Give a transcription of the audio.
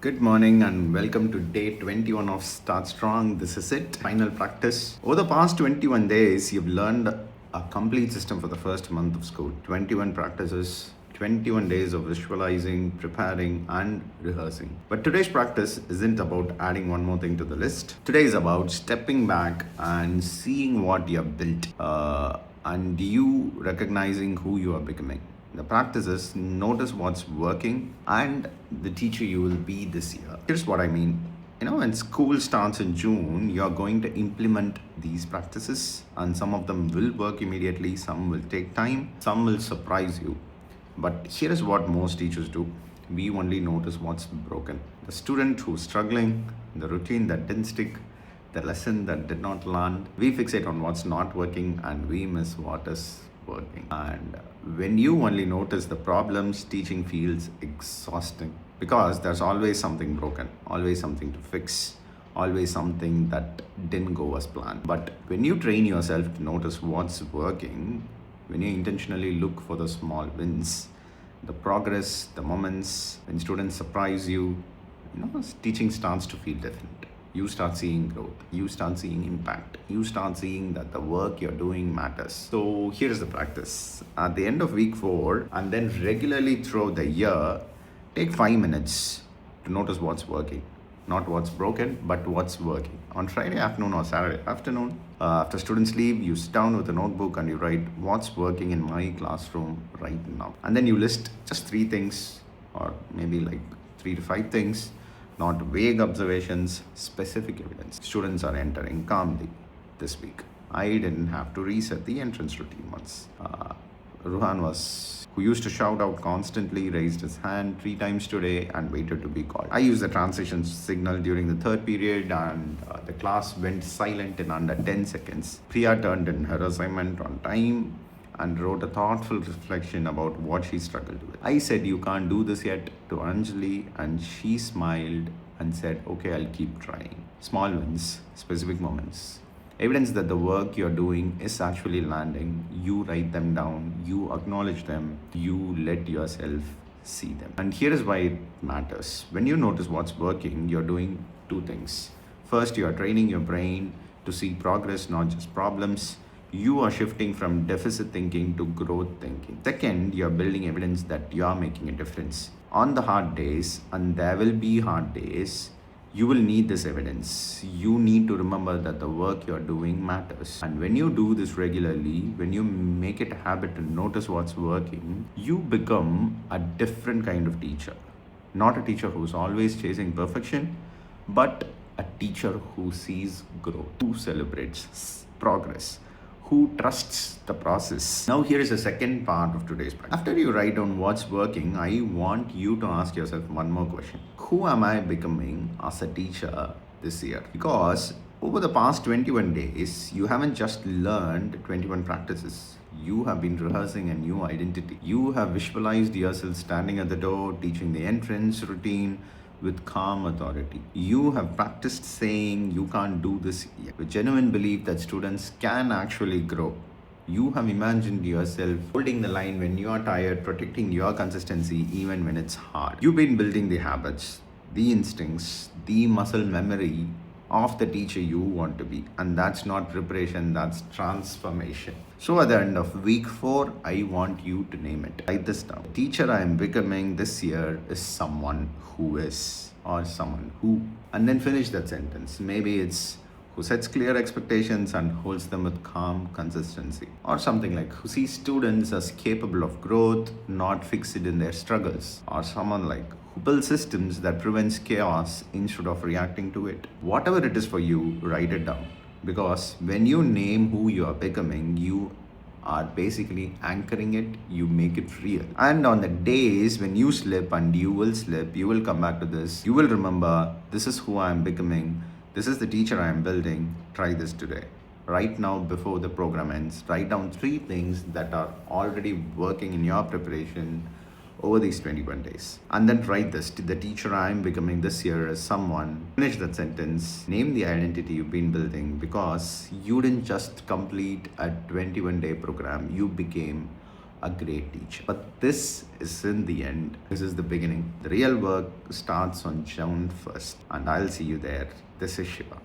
Good morning and welcome to day 21 of Start Strong. This is it, final practice. Over the past 21 days, you've learned a complete system for the first month of school. 21 practices, 21 days of visualizing, preparing, and rehearsing. But today's practice isn't about adding one more thing to the list. Today is about stepping back and seeing what you have built and you recognizing who you are becoming. The practice is notice what's working and the teacher you will be this year. Here's what I mean. When school starts in June, you're going to implement these practices, and some of them will work immediately, some will take time, some will surprise you. But here is what most teachers do: we only notice what's broken. The student who's struggling, the routine that didn't stick, the lesson that did not land. We fixate on what's not working and we miss what is working. And when you only notice the problems, teaching feels exhausting because there's always something broken, always something to fix, always something that didn't go as planned. But when you train yourself to notice what's working, when you intentionally look for the small wins, the progress, the moments, when students surprise you, teaching starts to feel different. You start seeing growth, you start seeing impact, you start seeing that the work you're doing matters. So here's the practice. At the end of week 4 and then regularly throughout the year, take 5 minutes to notice what's working. Not what's broken, but what's working. On Friday afternoon or Saturday afternoon, after students leave, you sit down with a notebook and you write what's working in my classroom right now. And then you list just 3 things, or maybe like 3 to 5 things. Not vague observations, specific evidence. Students are entering calmly this week. I didn't have to reset the entrance routine once. Ruhan who used to shout out constantly, raised his hand 3 times today and waited to be called. I used the transition signal during the 3rd period and the class went silent in under 10 seconds. Priya turned in her assignment on time and wrote a thoughtful reflection about what she struggled with. I said, "You can't do this yet," to Anjali, and she smiled and said, "Okay, I'll keep trying." Small wins, specific moments. Evidence that the work you're doing is actually landing. You write them down, you acknowledge them, you let yourself see them. And here is why it matters. When you notice what's working, you're doing 2 things. First, you are training your brain to see progress, not just problems. You are shifting from deficit thinking to growth thinking. Second, you're building evidence that you're making a difference. On the hard days, and there will be hard days, you will need this evidence. You need to remember that the work you're doing matters. And when you do this regularly, when you make it a habit to notice what's working, you become a different kind of teacher. Not a teacher who's always chasing perfection, but a teacher who sees growth, who celebrates progress, who trusts the process. Now, here is the second part of today's practice. After you write down what's working, I want you to ask yourself one more question. Who am I becoming as a teacher this year? Because over the past 21 days, you haven't just learned 21 practices. You have been rehearsing a new identity. You have visualized yourself standing at the door, teaching the entrance routine with calm authority. You have practiced saying you can't do this yet, with genuine belief that students can actually grow. You have imagined yourself holding the line when you are tired, protecting your consistency even when it's hard. You've been building the habits, the instincts, the muscle memory of the teacher you want to be. And that's not preparation, that's transformation. So at the end of week 4, I want you to name it. Write this down. The teacher I am becoming this year is someone who is, or someone who. And then finish that sentence. Maybe it's who sets clear expectations and holds them with calm consistency. Or something like who sees students as capable of growth, not fixed in their struggles. Or someone like who builds systems that prevents chaos instead of reacting to it. Whatever it is for you, write it down. Because when you name who you are becoming, you are basically anchoring it, you make it real. And on the days when you slip, and you will slip, you will come back to this, you will remember, this is who I am becoming, this is the teacher I am building. Try this today. Right now, before the program ends, write down 3 things that are already working in your preparation over these 21 days. And then write this: the teacher I am becoming this year is someone. Finish that sentence. Name the identity you've been building, because you didn't just complete a 21-day program, you became a great teacher. But this is in the end. This is the beginning. The real work starts on June 1st, and I'll see you there. This is Shiva.